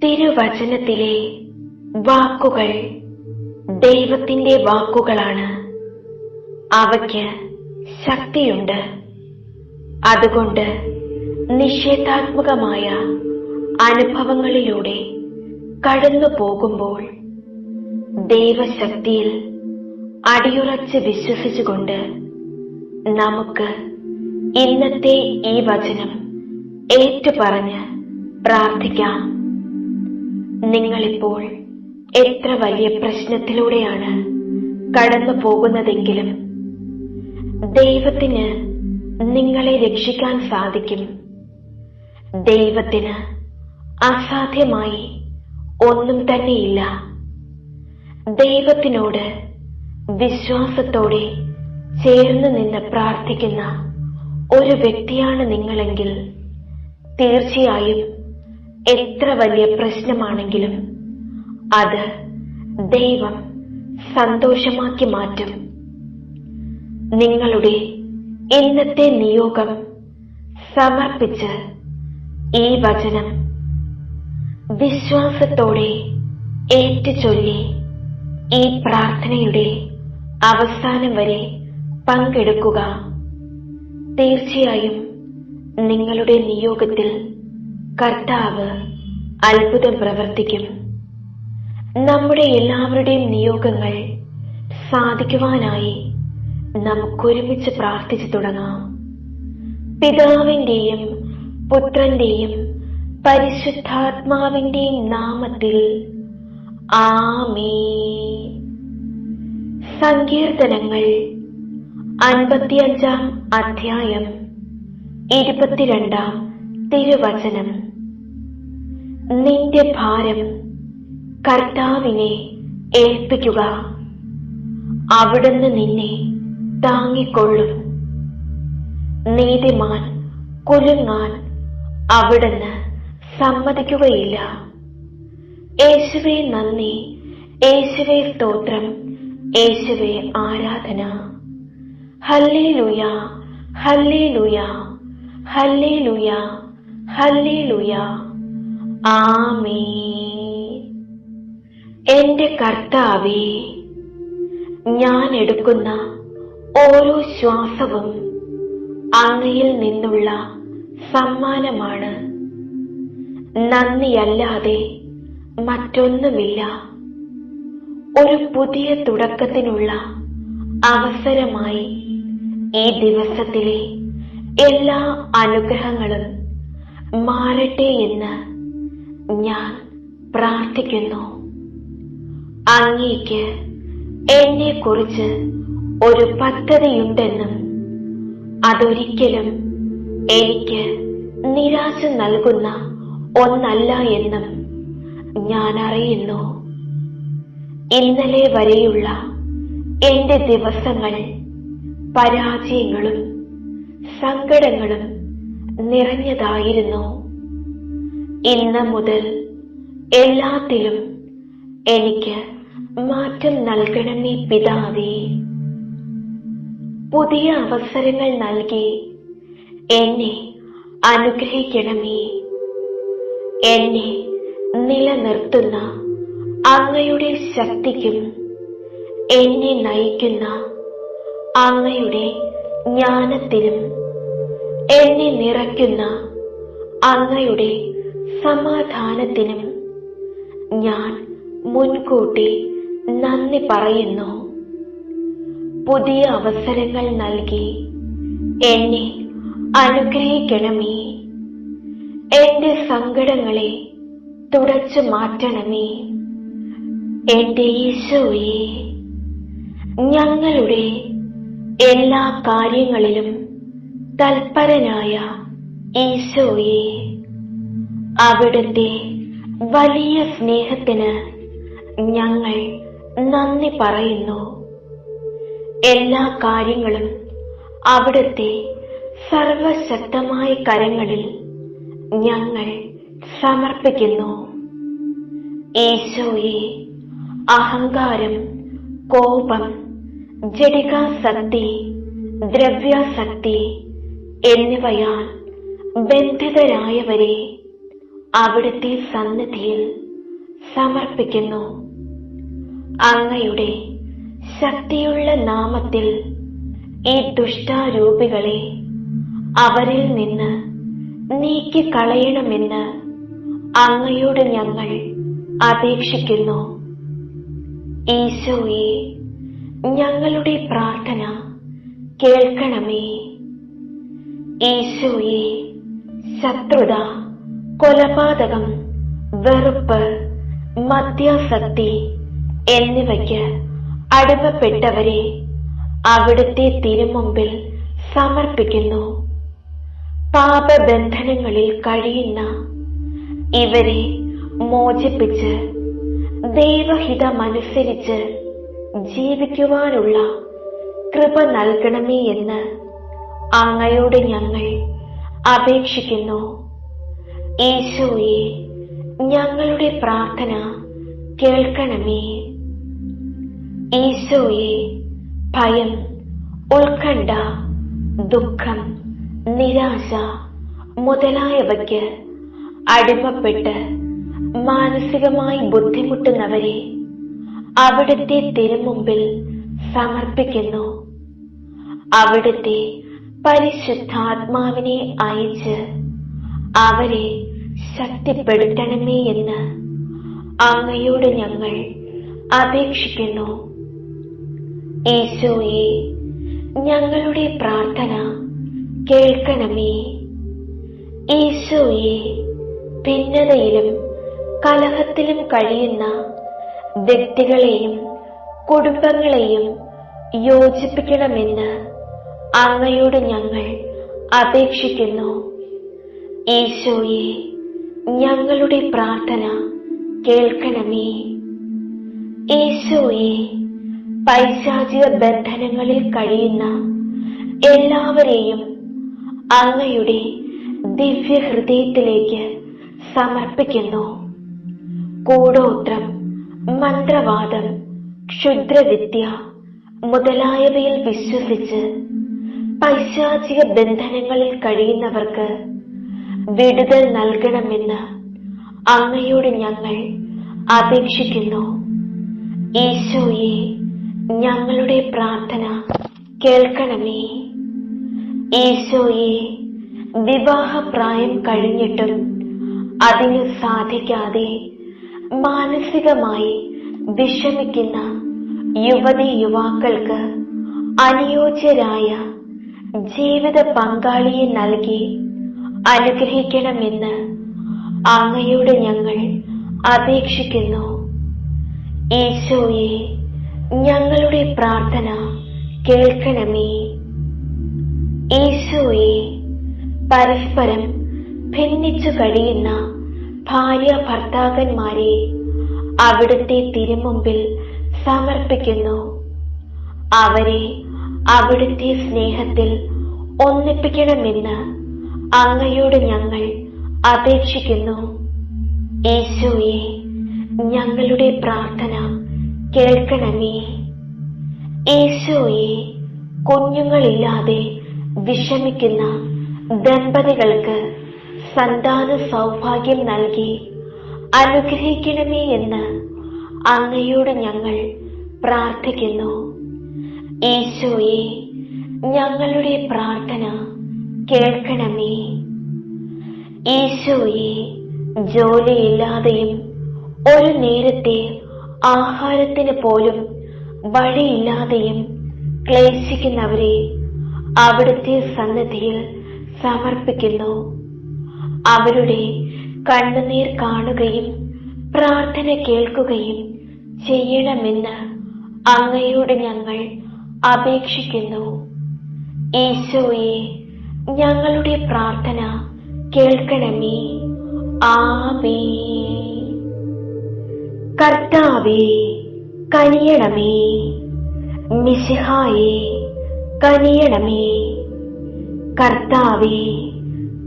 തിരുവചനത്തിലെ വാക്കുകൾ ദൈവത്തിന്റെ വാക്കുകളാണ്. അവയ്ക്ക് ശക്തിയുണ്ട്. അതുകൊണ്ട് നിഷേധാത്മകമായ അനുഭവങ്ങളിലൂടെ കടന്നു പോകുമ്പോൾ ദൈവശക്തിയിൽ അടിയുറച്ച് വിശ്വസിച്ചുകൊണ്ട് നമുക്ക് ഇന്നത്തെ ഈ വചനം ഏറ്റുപറഞ്ഞ് പ്രാർത്ഥിക്കാം. നിങ്ങളിപ്പോൾ എത്ര വലിയ പ്രശ്നത്തിലൂടെയാണ് കടന്നു പോകുന്നതെങ്കിലും ദൈവത്തിന് നിങ്ങളെ രക്ഷിക്കാൻ സാധിക്കും. ദൈവത്തിന് അസാധ്യമായി ഒന്നും തന്നെയില്ല. ദൈവത്തിനോട് വിശ്വാസത്തോടെ ചേർന്ന് നിന്ന് പ്രാർത്ഥിക്കുന്ന ഒരു വ്യക്തിയാണ് നിങ്ങളെങ്കിൽ തീർച്ചയായും എത്ര വലിയ പ്രശ്നമാണെങ്കിലും അത് ദൈവം സന്തോഷമാക്കി മാറ്റും. നിങ്ങളുടെ ഇന്നത്തെ നിയോഗം സമർപ്പിച്ച് ഈ വചനം വിശ്വാസത്തോടെ ഏറ്റുചൊല്ലി ഈ പ്രാർത്ഥനയുടെ അവസാനം വരെ പങ്കെടുക്കുക. തീർച്ചയായും നിങ്ങളുടെ നിയോഗത്തിൽ കർത്താവ് അത്ഭുതം പ്രവർത്തിക്കും. നമ്മുടെ എല്ലാവരുടെയും നിയോഗങ്ങൾ സാധിക്കുവാനായി നമുക്കൊരുമിച്ച് പ്രാർത്ഥിച്ചു തുടങ്ങാം. പിതാവിന്റെയും പുത്രന്റെയും പരിശുദ്ധാത്മാവിന്റെയും നാമത്തിൽ ആമേൻ. സങ്കീർത്തനങ്ങൾ 55 അധ്യായം 22 തിരുവചനം. നിന്റെ ഭാരം കർത്താവിനെ ഏൽപ്പിക്കുക, അവിടുന്ന് നിന്നെ താങ്ങിക്കൊള്ളും. നീതിമാൻ കുലുങ്ങാൻ അവിടുന്ന് സമ്മതിക്കുകയില്ല. യേശുവേ നന്ദി, യേശുവേ സ്തോത്രം, യേശുവേ ആരാധന. ഹല്ലേലൂയ, ഹല്ലേലൂയ, ഹല്ലേലൂയ, ഹല്ലേലൂയ. ആമേൻ. എന്റെ കർത്താവേ, ഞാൻ എടുക്കുന്ന ഓരോ ശ്വാസവും അങ്ങയിൽ നിന്നുള്ള സമ്മാനമാണ്. നന്ദിയല്ലാതെ മറ്റൊന്നുമില്ല. ഒരു പുതിയ തുടക്കത്തിനുള്ള അവസരമായി ഈ ദിവസത്തിലെ എല്ലാ അനുഗ്രഹങ്ങളും മാറട്ടെ എന്ന് ഞാൻ പ്രാർത്ഥിക്കുന്നു. അങ്ങേക്ക് എന്നെക്കുറിച്ച് ഒരു പദ്ധതിയുണ്ടെന്നും അതൊരിക്കലും എനിക്ക് നിരാശ നൽകുന്ന ഒന്നല്ല എന്നും ഞാൻ അറിയുന്നു. ഇന്നലെ വരെയുള്ള എന്റെ ദിവസങ്ങൾ പരാജയങ്ങളും സങ്കടങ്ങളും നിറഞ്ഞതായിരുന്നു. ഇന്ന് മുതൽ എല്ലാത്തിലും എനിക്ക് മാറ്റം നൽകണമേ പിതാവേ. പുതിയ അവസരങ്ങൾ നൽകി എന്നെ അനുഗ്രഹിക്കണമേ. എന്നെ നിലനിർത്തുന്ന അങ്ങയുടെ ശക്തിക്കും എന്നെ നയിക്കുന്ന അങ്ങയുടെ ജ്ഞാനത്തിനും എന്നെ നിറയ്ക്കുന്ന അങ്ങയുടെ സമാധാനത്തിനും ഞാൻ മുൻകൂട്ടി നന്ദി പറയുന്നു. പുതിയ അവസരങ്ങൾ നൽകി എന്നെ അനുഗ്രഹിക്കണമേ. എന്റെ സങ്കടങ്ങളെ തുടച്ചു മാറ്റണമേ. എന്റെ ഈശോയെ, ഞങ്ങളുടെ എല്ലാ കാര്യങ്ങളിലും തൽപരനായ ഈശോയെ, അവിടുത്തെ വലിയ സ്നേഹത്തിന് ഞങ്ങൾ നന്ദി പറയുന്നു. എല്ലാ കാര്യങ്ങളും അവിടുത്തെ സർവശക്തമായ കരങ്ങളിൽ ഞങ്ങൾ സമർപ്പിക്കുന്നു. ഈശോയെ, അഹങ്കാരം, കോപം, ജഡികാസക്തി, ദ്രവ്യാസക്തി എന്നിവയാൽ ബന്ധിതരായവരെ അവിടുത്തെ സന്നിധിയിൽ സമർപ്പിക്കുന്നു. അങ്ങയുടെ ശക്തിയുള്ള നാമത്തിൽ ഈ ദുഷ്ടാരൂപികളെ അവരിൽ നിന്ന് നീക്കിക്കളയണമെന്ന് അങ്ങയോട് ഞങ്ങൾ അപേക്ഷിക്കുന്നു. ഈശോയെ, ഞങ്ങളുടെ പ്രാർത്ഥന കേൾക്കണമേ. ഈശോയെ, ശത്രുത, കൊലപാതകം, വെറുപ്പ്, മദ്യാസക്തി എന്നിവയ്ക്ക് അടിമപ്പെട്ടവരെ അവിടുത്തെ തിരുമുമ്പിൽ സമർപ്പിക്കുന്നു. പാപബന്ധനങ്ങളിൽ കഴിയുന്ന ഇവരെ മോചിപ്പിച്ച് ദൈവഹിതമനുസരിച്ച് ജീവിക്കുവാനുള്ള കൃപ നൽകണമേ എന്ന് അങ്ങയോട് ഞങ്ങൾ അപേക്ഷിക്കുന്നു. ഈശോയെ, ഞങ്ങളുടെ പ്രാർത്ഥന കേൾക്കണമേ. ഈശോയെ, ഭയം, ഉത്കണ്ഠ, ദുഃഖം, നിരാശ മുതലായവയ്ക്ക് അടിമപ്പെട്ട് മാനസികമായി ബുദ്ധിമുട്ടുന്നവരെ അവിടുത്തെ തിരുമുമ്പിൽ സമർപ്പിക്കുന്നു. അവിടുത്തെ പരിശുദ്ധാത്മാവിനെ അയച്ച് അവരെ ശക്തിപ്പെടുത്തണമേ എന്ന് അങ്ങയോട് ഞങ്ങൾ അപേക്ഷിക്കുന്നു. ഈശോയെ, ഞങ്ങളുടെ പ്രാർത്ഥന കേൾക്കണമേ. ഈശോയെ, ഭിന്നതയിലും കലഹത്തിലും കഴിയുന്ന വ്യക്തികളെയും കുടുംബങ്ങളെയും യോജിപ്പിക്കണമെന്ന് അങ്ങയോട് ഞങ്ങൾ അപേക്ഷിക്കുന്നു. ഈശോയെ, ഞങ്ങളുടെ പ്രാർത്ഥന കേൾക്കണമേ. ഈശോയെ, പൈശാചിക ബന്ധനങ്ങളിൽ കഴിയുന്ന എല്ലാവരെയും അങ്ങയുടെ ദിവ്യഹൃദയത്തിലേക്ക് സമർപ്പിക്കുന്നു. കൂടോത്രം, മന്ത്രവാദം, ക്ഷുദ്രവിദ്യ മുതലായവയിൽ വിശ്വസിച്ച് പൈശാചിക ബന്ധനങ്ങളിൽ കഴിയുന്നവർക്ക് വിടുതൽ നൽകണമെന്ന് അങ്ങയോട് ഞങ്ങൾ അപേക്ഷിക്കുന്നു. ഈശോയെ, ഞങ്ങളുടെ പ്രാർത്ഥന കേൾക്കണമേ. ഈശോയെ, വിവാഹപ്രായം കഴിഞ്ഞിട്ടും അതിനു സാധിക്കാതെ മാനസികമായി വിഷമിക്കുന്ന യുവതി യുവാക്കൾക്ക് അനുയോജ്യരായ ജീവിത പങ്കാളിയെ നൽകി അനുഗ്രഹിക്കണമെന്ന് അങ്ങയോട് ഞങ്ങൾ അപേക്ഷിക്കുന്നു. ഈശോയെ, ഞങ്ങളുടെ പ്രാർത്ഥന കേൾക്കണമേ. ഈശോയെ, പരസ്പരം ഭിന്നിച്ചു കഴിയുന്ന ഭാര്യ ഭർത്താക്കന്മാരെ അവിടുത്തെ തിരുമുമ്പിൽ സമർപ്പിക്കുന്നു. അവരെ അവിടുത്തെ സ്നേഹത്തിൽ ഒന്നിപ്പിക്കണമെന്ന് അങ്ങയോട് ഞങ്ങൾ അപേക്ഷിക്കുന്നു. ഈശോയെ, ഞങ്ങളുടെ പ്രാർത്ഥന കേൾക്കണമേ. ഈശോയെ, കുഞ്ഞുങ്ങളില്ലാതെ വിഷമിക്കുന്ന ദമ്പതികൾക്ക് സന്താന സൗഭാഗ്യം നൽകി അനുഗ്രഹിക്കണമേ എന്ന് അങ്ങയോട് ഞങ്ങൾ പ്രാർത്ഥിക്കുന്നു. ഈശോയെ, ഞങ്ങളുടെ പ്രാർത്ഥന കേൾക്കണമേ. ഈശോയെ, ജോലിയില്ലാതെയും ഒരു നേരത്തെ ആഹാരത്തിന് പോലും വഴിയില്ലാതെയും ക്ലേശിക്കുന്നവരെ അവിടുത്തെ സന്നിധിയിൽ സമർപ്പിക്കുന്നു. അവരുടെ കണ്ണുനീർ കാണുകയും പ്രാർത്ഥന കേൾക്കുകയും ചെയ്യണമെന്ന് അങ്ങയോട് ഞങ്ങൾ അപേക്ഷിക്കുന്നു. ഈശോയെ, ഞങ്ങളുടെ പ്രാർത്ഥന കേൾക്കണമേ. ആമേൻ. കർത്താവേ, കനിയണമേ. മിശിഹായേ, കനിയണമേ. കർത്താവേ,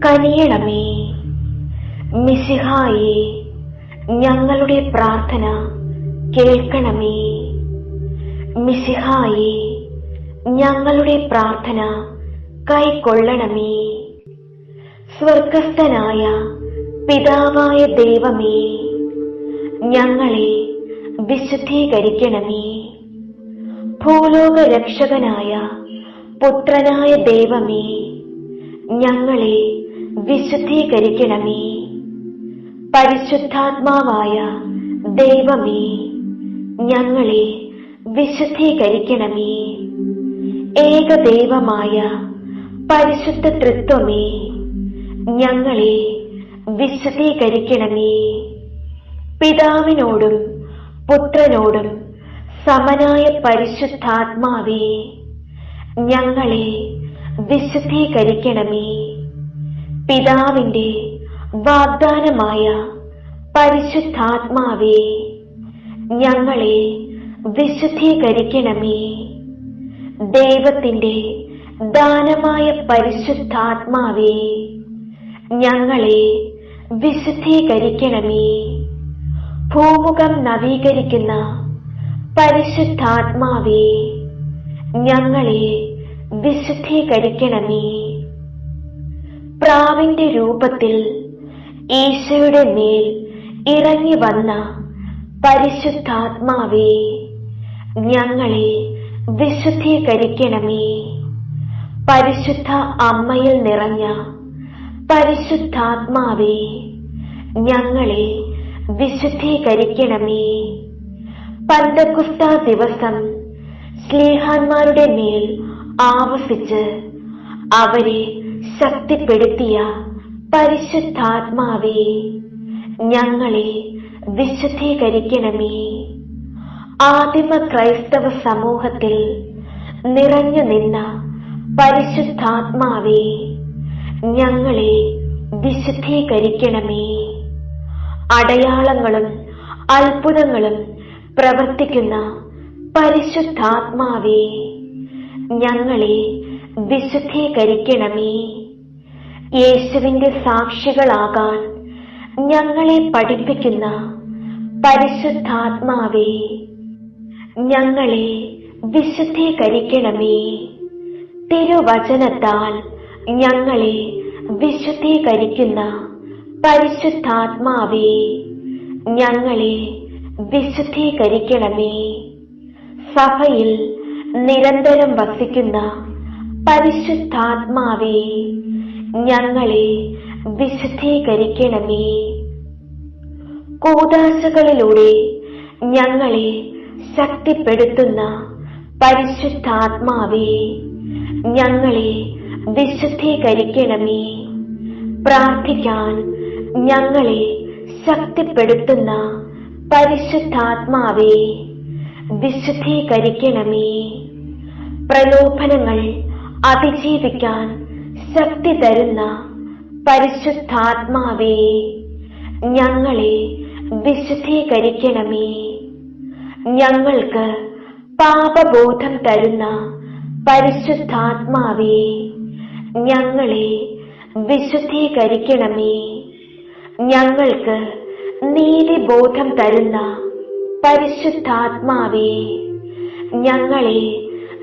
കനിയണമേ. മിശിഹായേ, ഞങ്ങളുടെ പ്രാർത്ഥന കേൾക്കണമേ. മിശിഹായേ, ഞങ്ങളുടെ പ്രാർത്ഥന കൈക്കൊള്ളണമേ. സ്വർഗസ്ഥനായ പിതാവായ ദൈവമേ, ഞങ്ങളെ വിശുദ്ധീകരിക്കണമേ. ഭൂലോക രക്ഷകനായ പുത്രനായ ദൈവമേ, ഞങ്ങളെ വിശുദ്ധീകരിക്കണമേ. പരിശുദ്ധാത്മാവായ ദൈവമേ, ഞങ്ങളെ വിശുദ്ധീകരിക്കണമേ. ഏകദൈവമായ പരിശുദ്ധ തൃത്വമേ, ഞങ്ങളെ വിശുദ്ധീകരിക്കണമേ. പിതാവിനോടും പുത്രനോടും സമനായ പരിശുദ്ധാത്മാവേ, ഞങ്ങളെ വിശുദ്ധീകരിക്കണമേ. പിതാവിന്റെ വാഗ്ദാനമായ പരിശുദ്ധാത്മാവേ, ഞങ്ങളെ വിശുദ്ധീകരിക്കണമേ. ദൈവത്തിന്റെ ദാനമായ പരിശുദ്ധാത്മാവേ, ഞങ്ങളെ വിശുദ്ധീകരിക്കണമേ. ഭൂമുഖം നവീകരിക്കുന്ന പരിശുദ്ധാത്മാവേ, ഞങ്ങളെ വിശുദ്ധീകരിക്കണമേ. പ്രാവിന്റെ രൂപത്തിൽ ഈശോയുടെ മേൽ ഇറങ്ങി വന്ന പരിശുദ്ധാത്മാവേ, ഞങ്ങളെ വിശുദ്ധീകരിക്കണമേ. പരിശുദ്ധ അമ്മയിൽ നിറഞ്ഞ പരിശുദ്ധാത്മാവേ, ഞങ്ങളെ വിശുദ്ധീകരിക്കണമേ. പന്തക്കുസ്ത ദിവസം ശ്ലീഹാന്മാരുടെ മേൽ ആവസിച്ച് അവരെ ശക്തിപ്പെടുത്തിയ പരിശുദ്ധാത്മാവേ, ഞങ്ങളെ വിശുദ്ധീകരിക്കണമേ. ആദിമ ക്രൈസ്തവ സമൂഹത്തിൽ നിറഞ്ഞു നിന്ന പരിശുദ്ധാത്മാവേ, ഞങ്ങളെ വിശുദ്ധീകരിക്കണമേ. അടയാളങ്ങളും അത്ഭുതങ്ങളും പ്രവർത്തിക്കുന്ന പരിശുദ്ധാത്മാവേ, ഞങ്ങളെ വിശുദ്ധീകരിക്കണമേ. യേശുവിന്റെ സാക്ഷികളാകാൻ ഞങ്ങളെ പഠിപ്പിക്കുന്ന പരിശുദ്ധാത്മാവേ, ഞങ്ങളെ വിശുദ്ധീകരിക്കണമേ. തിരുവചനത്താൽ ഞങ്ങളെ വിശുദ്ധീകരിക്കുന്ന പരിശുദ്ധാത്മാവേ, ഞങ്ങളെ വിശുദ്ധീകരിക്കണമേ. സഭയിൽ നിരന്തരം വസിക്കുന്ന പരിശുദ്ധാത്മാവേ, ഞങ്ങളെ വിശുദ്ധീകരിക്കണമേ. കൂദാശകളിലൂടെ ഞങ്ങളെ ശക്തിപ്പെടുത്തുന്ന പരിശുദ്ധാത്മാവേ, ഞങ്ങളെ വിശുദ്ധീകരിക്കണമേ. പ്രാർത്ഥിക്കാൻ ഞങ്ങളെ ശക്തിപ്പെടുത്തുന്ന പരിശുദ്ധാത്മാവേ, വിശുദ്ധീകരിക്കണമേ. പ്രലോഭനങ്ങൾ അതിജീവിക്കാൻ ശക്തി തരുന്ന പരിശുദ്ധാത്മാവേ, ഞങ്ങളെ വിശുദ്ധീകരിക്കണമേ. ഞങ്ങൾക്ക് പാപബോധം തരുന്ന പരിശുദ്ധാത്മാവേ, ഞങ്ങളെ വിശുദ്ധീകരിക്കണമേ. ഞങ്ങൾക്ക് നീതിബോധം തരുന്ന പരിശുദ്ധാത്മാവേ, ഞങ്ങളെ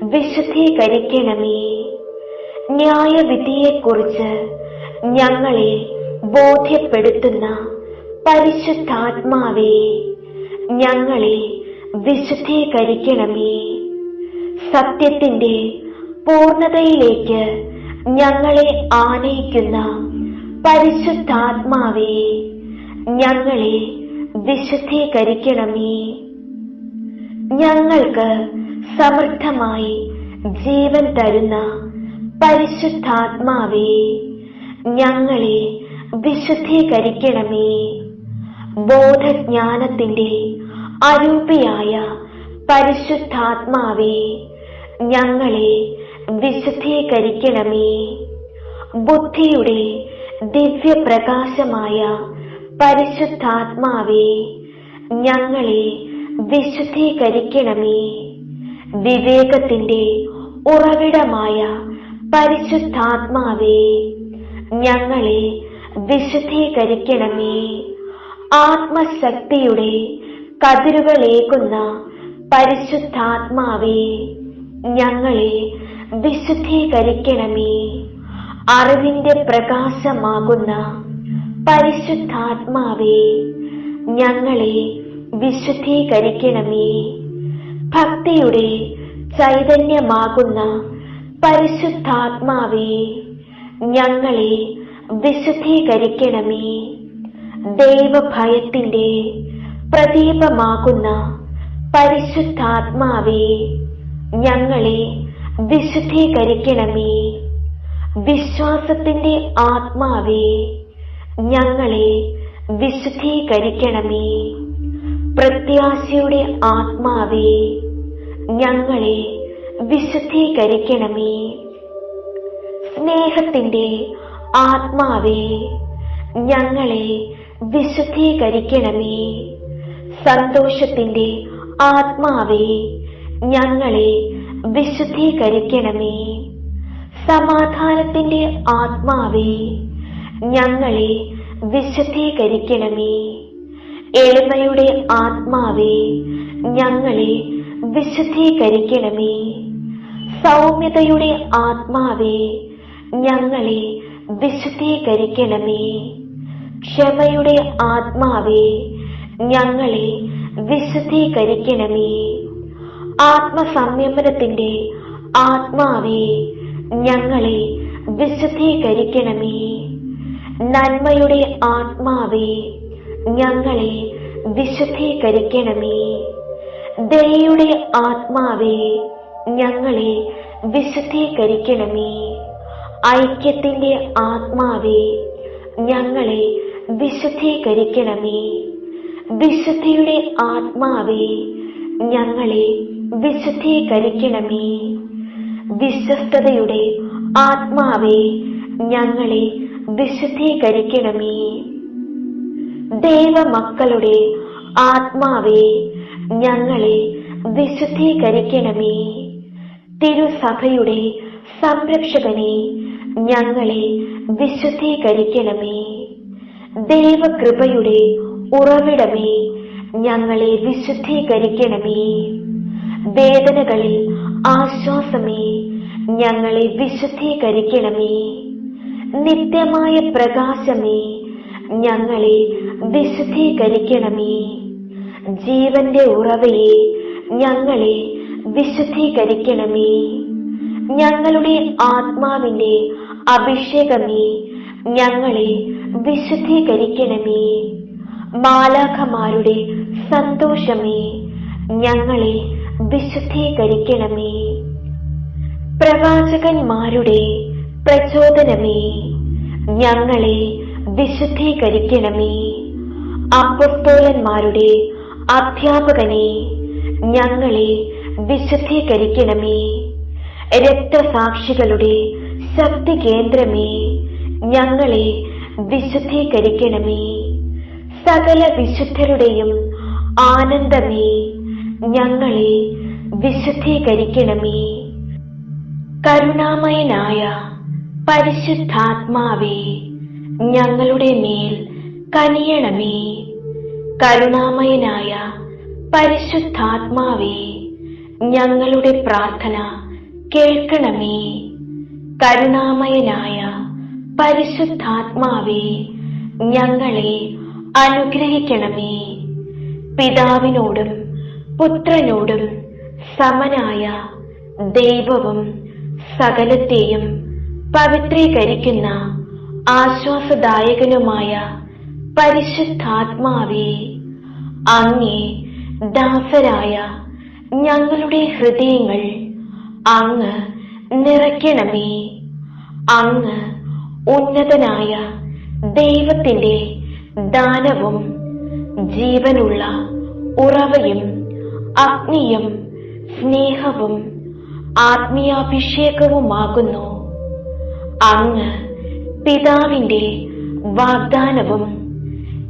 വിശുദ്ധീകരിക്കണമേ. ന്യായവിധിയെക്കുറിച്ച് ഞങ്ങളെ ബോധ്യപ്പെടുത്തുന്ന പരിശുദ്ധാത്മാവേ, ഞങ്ങളെ വിശുദ്ധീകരിക്കണമേ. സത്യത്തിന്റെ പൂർണ്ണതയിലേക്ക് ഞങ്ങളെ ആനയിക്കുന്ന പരിശുദ്ധാത്മാവേ, ഞങ്ങളെ വിശുദ്ധീകരിക്കണമേ. ഞങ്ങൾക്ക് സമൃദ്ധമായി ജീവൻ തരുന്ന പരിശുദ്ധാത്മാവേ, ഞങ്ങളെ വിശുദ്ധീകരിക്കണമേ. ബോധജ്ഞാനത്തിന്റെ അരൂപിയായ പരിശുദ്ധാത്മാവേ, ഞങ്ങളെ വിശുദ്ധീകരിക്കണമേ. ബുദ്ധിയുടെ ദിവ്യപ്രകാശമായ പരിശുദ്ധാത്മാവേ, ഞങ്ങളെ വിശുദ്ധീകരിക്കണമേ. വിവേകത്തിന്റെ ഉറവിടമായ പരിശുദ്ധാത്മാവേ, ഞങ്ങളെ വിശുദ്ധീകരിക്കണമേ. ആത്മശക്തിയുടെ കതിരുകളേകുന്ന പരിശുദ്ധാത്മാവേ, ഞങ്ങളെ വിശുദ്ധീകരിക്കണമേ. അറിവിന്റെ പ്രകാശമാകുന്ന പരിശുദ്ധാത്മാവേ, ഞങ്ങളെ വിശുദ്ധീകരിക്കണമേ. ഭക്തിയുടെ ചൈതന്യമാകുന്ന പരിശുദ്ധാത്മാവേ, ഞങ്ങളെ വിശുദ്ധീകരിക്കണമേ. ദൈവഭയത്തിന്റെ പ്രദീപമാകുന്ന പരിശുദ്ധാത്മാവേ, ഞങ്ങളെ വിശുദ്ധീകരിക്കണമേ. വിശ്വാസത്തിന്റെ ആത്മാവേ, ഞങ്ങളെ വിശുദ്ധീകരിക്കണമേ. പ്രത്യാശയുടെ ആത്മാവേ, ഞങ്ങളെ വിശുദ്ധീകരിക്കണമേ. സ്നേഹത്തിന്റെ ആത്മാവേ, ഞങ്ങളെ വിശുദ്ധീകരിക്കണമേ. സന്തോഷത്തിന്റെ ആത്മാവേ, ഞങ്ങളെ വിശുദ്ധീകരിക്കണമേ. സമാധാനത്തിന്റെ ആത്മാവേ, ഞങ്ങളെ വിശുദ്ധീകരിക്കണമേ. എളിമയുടെ ആത്മാവേ, ഞങ്ങളെ വിശുദ്ധീകരിക്കണമേ. സൗമ്യതയുടെ ആത്മാവേ, ഞങ്ങളെ വിശുദ്ധീകരിക്കണമേ. ക്ഷമയുടെ ആത്മാവേ, ഞങ്ങളെ വിശുദ്ധീകരിക്കണമേ. ആത്മസംയമനത്തിന്റെ ആത്മാവേ, ഞങ്ങളെ വിശുദ്ധീകരിക്കണമേ. നന്മയുടെ ആത്മാവേ, ഞങ്ങളെ വിശുദ്ധീകരിക്കണമേ. ദയയുടെ ആത്മാവേ, ഞങ്ങളെ വിശുദ്ധീകരിക്കണമേ. ഐക്യത്തിന്റെ ആത്മാവേ, ഞങ്ങളെ വിശുദ്ധീകരിക്കണമേ. വിശുദ്ധിയുടെ ആത്മാവേ, ഞങ്ങളെ വിശുദ്ധീകരിക്കണമേ. വിശ്വസ്തതയുടെ ആത്മാവേ, ഞങ്ങളെ വിശുദ്ധീകരിക്കണമേ. ദൈവമക്കളുടെ ആത്മാവേ, ഞങ്ങളെ വിശുദ്ധീകരിക്കണമേ. തിരുസഭയുടെ സംരക്ഷകനെ, ഞങ്ങളെ വിശുദ്ധീകരിക്കണമേ. ദൈവകൃപയുടെ ഉറവിടമേ, ഞങ്ങളെ വിശുദ്ധീകരിക്കണമേ. വേദനകളിൽ ആശ്വാസമേ, ഞങ്ങളെ വിശുദ്ധീകരിക്കണമേ. നിത്യമായ പ്രകാശമേ, ഞങ്ങളെ വിശുദ്ധീകരിക്കണമേ. ജീവന്റെ ഉറവയെ, ഞങ്ങളെ വിശുദ്ധീകരിക്കണമേ. ഞങ്ങളുടെ ആത്മാവിന്റെ അഭിഷേകമേ, ഞങ്ങളെ വിശുദ്ധീകരിക്കണമേ. മാലാഖമാരുടെ സന്തോഷമേ, ഞങ്ങളെ വിശുദ്ധീകരിക്കണമേ. പ്രവാചകന്മാരുടെ പ്രചോദനമേ, ഞങ്ങളെ വിശുദ്ധീകരിക്കണമേ. അപ്പൊസ്തലന്മാരുടെ അധ്യാപകനെ, ഞങ്ങളെ വിശുദ്ധീകരിക്കണമേ. രക്തസാക്ഷികളുടെ ശക്തി കേന്ദ്രമേ, ഞങ്ങളെ വിശുദ്ധീകരിക്കണമേ. സകല വിശുദ്ധരുടെയും ആനന്ദമേ, ഞങ്ങളെ വിശുദ്ധീകരിക്കണമേ. കരുണാമയനായ പരിശുദ്ധാത്മാവേ, ഞങ്ങളുടെ മേൽ കനിയണമേ. കരുണാമയനായ പരിശുദ്ധാത്മാവേ, ഞങ്ങളുടെ പ്രാർത്ഥന കേൾക്കണമേ. കരുണാമയനായ പരിശുദ്ധാത്മാവേ, ഞങ്ങളെ അനുഗ്രഹിക്കണമേ. പിതാവിനോടും പുത്രനോടും സമനായ ദൈവവും സകലത്തെയും പവിത്രീകരിക്കുന്ന ആശ്വാസദായകനുമായ പരിശുദ്ധാത്മാവേ, അങ്ങേ ദാസരായ ഞങ്ങളുടെ ഹൃദയങ്ങൾ അങ്ങ് നിറയ്ക്കണമേ. അങ്ങ് ഉന്നതനായ ദൈവത്തിന്റെ ദാനവും ജീവനുള്ള ഉറവയും അഗ്നിയും സ്നേഹവും ആത്മീയാഭിഷേകവുമാകുന്നു. അങ്ങ് പിതാവിന്റെ വാഗ്ദാനവും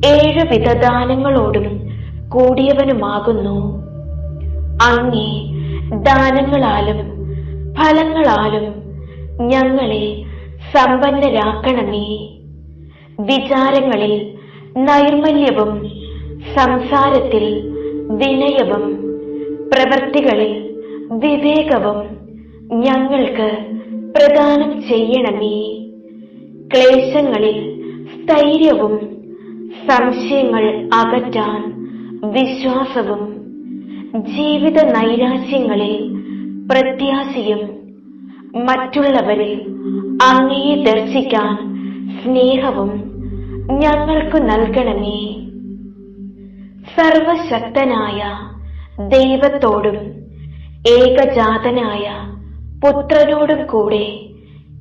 7 വിധദാനങ്ങളോടും കൂടിയവനുമാകുന്നു. അങ്ങേ ദാനങ്ങളാലും ഫലങ്ങളാലും ഞങ്ങളെ സമ്പന്നരാക്കണമേ. വിചാരങ്ങളിൽ നൈർമല്യവും സംസാരത്തിൽ വിനയവും പ്രവൃത്തികളിൽ വിവേകവും ഞങ്ങൾക്ക് പ്രദാനം ചെയ്യണമേ. ക്ലേശങ്ങളിൽ സ്ഥൈര്യവും, സംശയങ്ങൾ അകറ്റാൻ വിശ്വാസവും, ജീവിത നൈരാശ്യങ്ങളിൽ പ്രത്യാശയും, മറ്റുള്ളവരിൽ അങ്ങയെ ദർശിക്കാൻ സ്നേഹവും ഞങ്ങൾക്കു നൽകണമേ. സർവശക്തനായ ദൈവത്തോടും ഏകജാതനായ പുത്രനോടും കൂടെ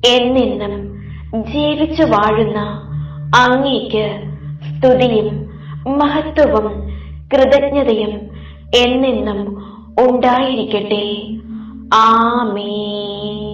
എന്നെന്നും ജീവിച്ചു വാഴുന്ന അങ്ങേക്ക് സ്തുതിയും മഹത്വവും കൃതജ്ഞതയും എന്നെന്നും ഉണ്ടായിരിക്കട്ടെ. ആമേൻ.